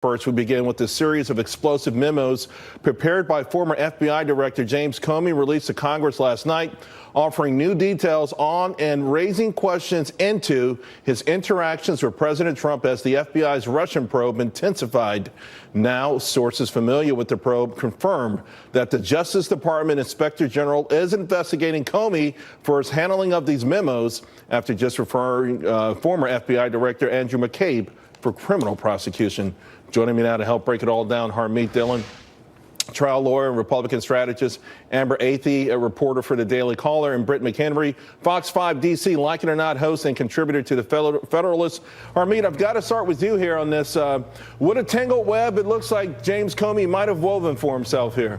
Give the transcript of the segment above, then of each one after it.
First, we begin with a series of explosive memos prepared by former FBI Director James Comey, released to Congress last night, offering new details on and raising questions into his interactions with President Trump as the FBI's Russian probe intensified. Now, sources familiar with the probe confirm that the Justice Department Inspector General is investigating Comey for his handling of these memos after just referring former FBI Director Andrew McCabe for criminal prosecution. Joining me now to help break it all down, Harmeet Dillon, trial lawyer and Republican strategist, Amber Athey, a reporter for the Daily Caller, and Britt McHenry, Fox 5 D.C., like it or not, host and contributor to the Federalist. Harmeet, I've got to start with you here on this. What a tangled web it looks like James Comey might have woven for himself here.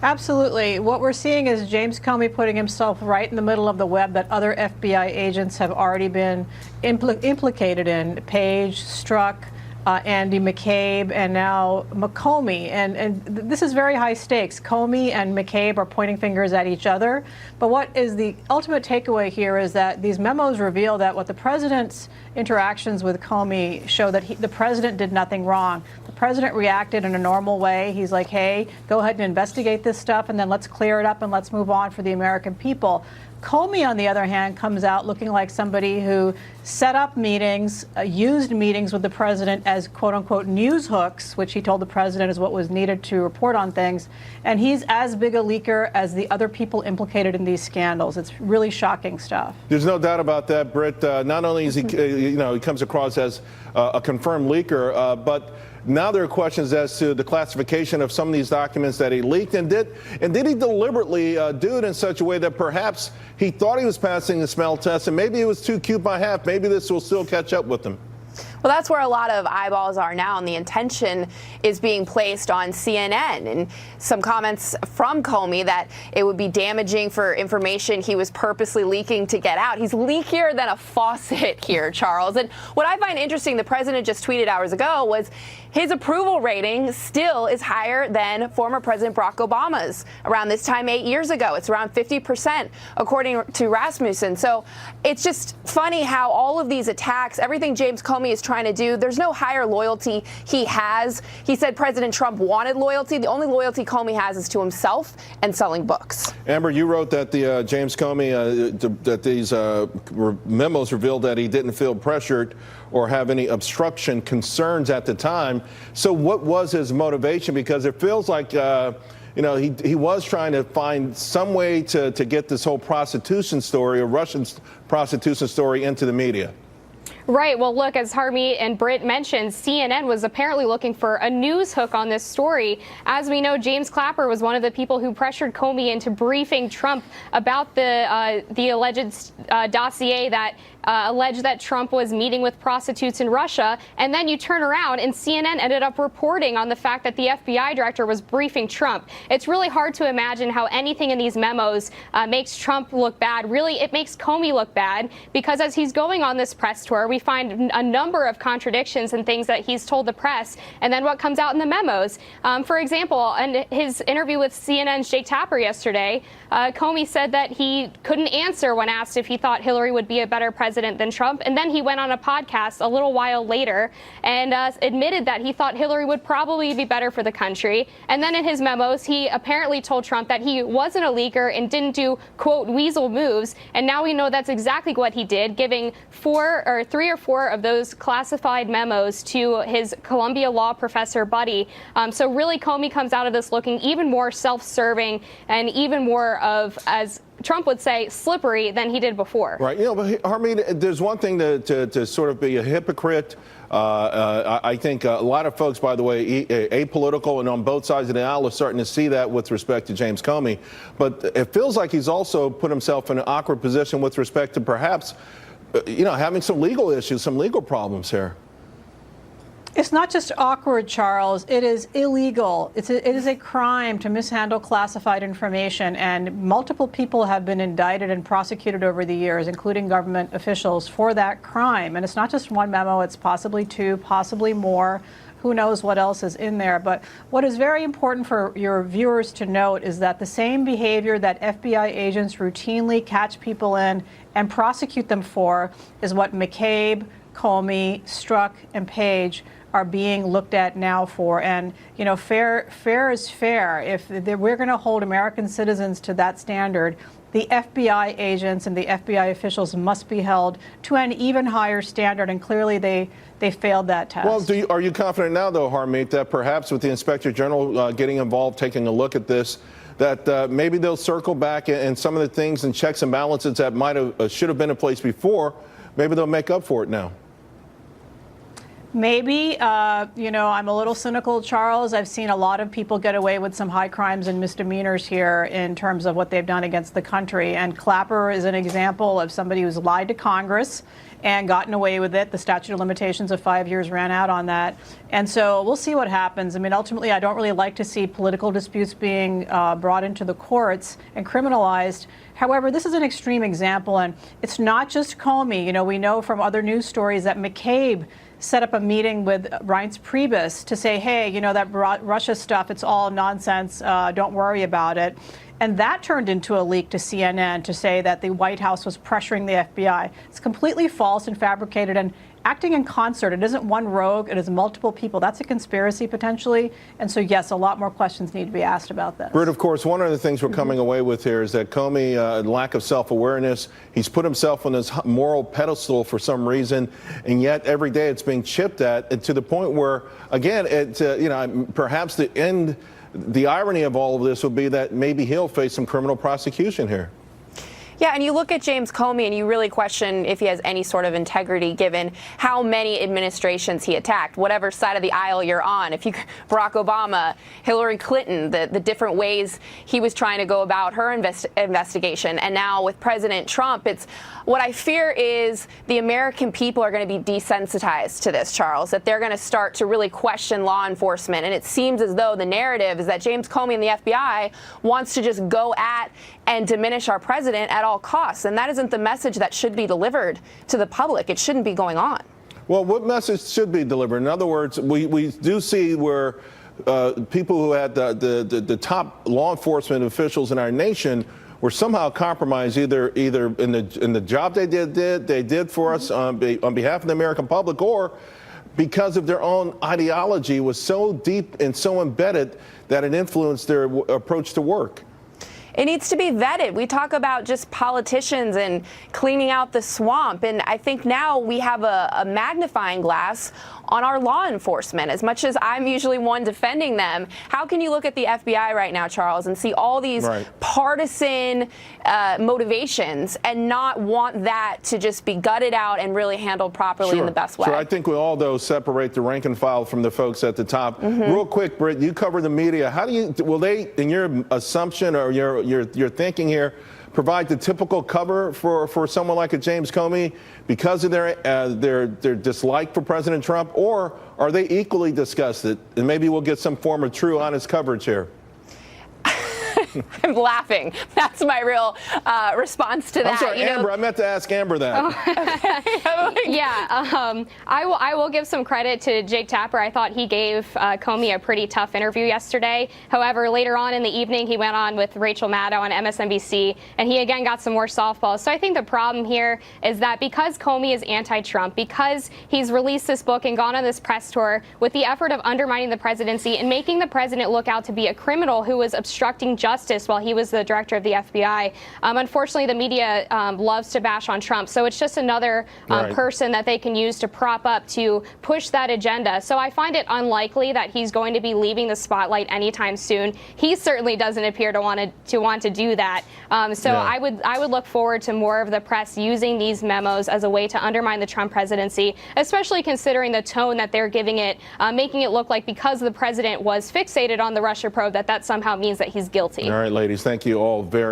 Absolutely. What we're seeing is James Comey putting himself right in the middle of the web that other FBI agents have already been implicated in. Page, Strzok, Andy McCabe, and now Comey. And this is very high stakes. Comey and McCabe are pointing fingers at each other. But what is the ultimate takeaway here is that these memos reveal that what the president's interactions with Comey show that the president did nothing wrong. The president reacted in a normal way. He's like, hey, go ahead and investigate this stuff, and then let's clear it up and let's move on for the American people. Comey, on the other hand, comes out looking like somebody who set up meetings, used meetings with the president as quote-unquote news hooks, which he told the president is what was needed to report on things. And he's as big a leaker as the other people implicated in these scandals. It's really shocking stuff. There's no doubt about that, Britt. Not only is he, he comes across as a confirmed leaker, but now there are questions as to the classification of some of these documents that he leaked, and did he deliberately do it in such a way that perhaps he thought he was passing the smell test, and maybe it was too cute by half. Maybe this will still catch up with him. Well, that's where a lot of eyeballs are now, and the attention is being placed on CNN. And some comments from Comey that it would be damaging for information he was purposely leaking to get out. He's leakier than a faucet here, Charles. And what I find interesting, the president just tweeted hours ago, was his approval rating still is higher than former President Barack Obama's around this time 8 years ago. It's around 50%, according to Rasmussen. So it's just funny how all of these attacks, everything James Comey is trying to do, there's no higher loyalty he has. He said President Trump wanted loyalty. The only loyalty Comey has is to himself and selling books. Amber, you wrote that the James Comey, that these memos revealed that he didn't feel pressured or have any obstruction concerns at the time. So what was his motivation? Because it feels like, he was trying to find some way to get this whole prostitution story, a Russian prostitution story, into the media. Right. Well, look, as Harmeet and Britt mentioned, CNN was apparently looking for a news hook on this story. As we know, James Clapper was one of the people who pressured Comey into briefing Trump about the alleged dossier that alleged that Trump was meeting with prostitutes in Russia. And then you turn around and CNN ended up reporting on the fact that the FBI director was briefing Trump. It's really hard to imagine how anything in these memos makes Trump look bad. Really, it makes Comey look bad, because as he's going on this press tour, we find a number of contradictions and things that he's told the press, and then what comes out in the memos. For example, in his interview with CNN's Jake Tapper yesterday, Comey said that he couldn't answer when asked if he thought Hillary would be a better president than Trump. And then he went on a podcast a little while later and admitted that he thought Hillary would probably be better for the country. And then in his memos, he apparently told Trump that he wasn't a leaker and didn't do, quote, weasel moves. And now we know that's exactly what he did, giving three or four of those classified memos to his Columbia law professor buddy. So really, Comey comes out of this looking even more self-serving and even more of, as Trump would say, slippery than he did before. Right. But Harmeet, there's one thing to sort of be a hypocrite. I think a lot of folks, by the way, apolitical and on both sides of the aisle, are starting to see that with respect to James Comey. But it feels like he's also put himself in an awkward position with respect to perhaps, having some legal issues, some legal problems here. It's not just awkward, Charles. It is illegal. It is a crime to mishandle classified information, and multiple people have been indicted and prosecuted over the years, including government officials, for that crime. And it's not just one memo. It's possibly two, possibly more. Who knows what else is in there. But what is very important for your viewers to note is that the same behavior that FBI agents routinely catch people in and prosecute them for is what McCabe, Comey, Strzok, and Page are being looked at now for. And, you know, fair is fair. If we're going to hold American citizens to that standard, the FBI agents and the FBI officials must be held to an even higher standard, and clearly they failed that test. Well, are you confident now, though, Harmeet, that perhaps with the Inspector General getting involved, taking a look at this, that maybe they'll circle back and some of the things and checks and balances that should have been in place before, maybe they'll make up for it now? Maybe. You know, I'm a little cynical, Charles. I've seen a lot of people get away with some high crimes and misdemeanors here in terms of what they've done against the country. And Clapper is an example of somebody who's lied to Congress and gotten away with it. The statute of limitations of 5 years ran out on that. And so we'll see what happens. I mean, ultimately, I don't really like to see political disputes being brought into the courts and criminalized. However, this is an extreme example, and it's not just Comey. You know, we know from other news stories that McCabe set up a meeting with Reince Priebus to say, hey, you know, that Russia stuff, it's all nonsense. Don't worry about it. And that turned into a leak to CNN to say that the White House was pressuring the FBI. It's completely false and fabricated and acting in concert. It isn't one rogue. It is multiple people. That's a conspiracy, potentially. And so, yes, a lot more questions need to be asked about this. Britt, of course, one of the things we're coming away with here is that Comey, lack of self-awareness. He's put himself on this moral pedestal for some reason, and yet every day it's being chipped at, and to the point where, again, you know, perhaps the irony of all of this will be that maybe he'll face some criminal prosecution here. Yeah, and you look at James Comey and you really question if he has any sort of integrity given how many administrations he attacked, whatever side of the aisle you're on. If you Barack Obama, Hillary Clinton, the different ways he was trying to go about her investigation. And now with President Trump, it's what I fear is the American people are going to be desensitized to this, Charles, that they're going to start to really question law enforcement. And it seems as though the narrative is that James Comey and the FBI wants to just go at and diminish our president at all costs. And that isn't the message that should be delivered to the public. It shouldn't be going on. Well, what message should be delivered? In other words, we do see where people who had the top law enforcement officials in our nation were somehow compromised either in the job they did for us on behalf of the American public, or because of their own ideology was so deep and so embedded that it influenced their approach to work. It needs to be vetted. We talk about just politicians and cleaning out the swamp. And I think now we have a magnifying glass on our law enforcement. As much as I'm usually one defending them, how can you look at the FBI right now, Charles, and see all these partisan motivations and not want that to just be gutted out and really handled properly in the best way? Sure. I think we all, though, separate the rank and file from the folks at the top. Real quick, Britt, you cover the media. How do you, will they, in your assumption or your thinking here, provide the typical cover for someone like a James Comey because of their dislike for President Trump, or are they equally disgusted? And maybe we'll get some form of true, honest coverage here. I'm laughing. That's my real response to that. I'm sorry, Amber. I meant to ask Amber that. I will give some credit to Jake Tapper. I thought he gave Comey a pretty tough interview yesterday. However, later on in the evening, he went on with Rachel Maddow on MSNBC, and he again got some more softballs. So I think the problem here is that because Comey is anti-Trump, because he's released this book and gone on this press tour with the effort of undermining the presidency and making the president look out to be a criminal who was obstructing justice while he was the director of the FBI. Unfortunately, the media loves to bash on Trump, so it's just another person that they can use to prop up to push that agenda. So I find it unlikely that he's going to be leaving the spotlight anytime soon. He certainly doesn't appear to want to do that. I would look forward to more of the press using these memos as a way to undermine the Trump presidency, especially considering the tone that they're giving it, making it look like because the president was fixated on the Russia probe that somehow means that he's guilty. All right, ladies, thank you all very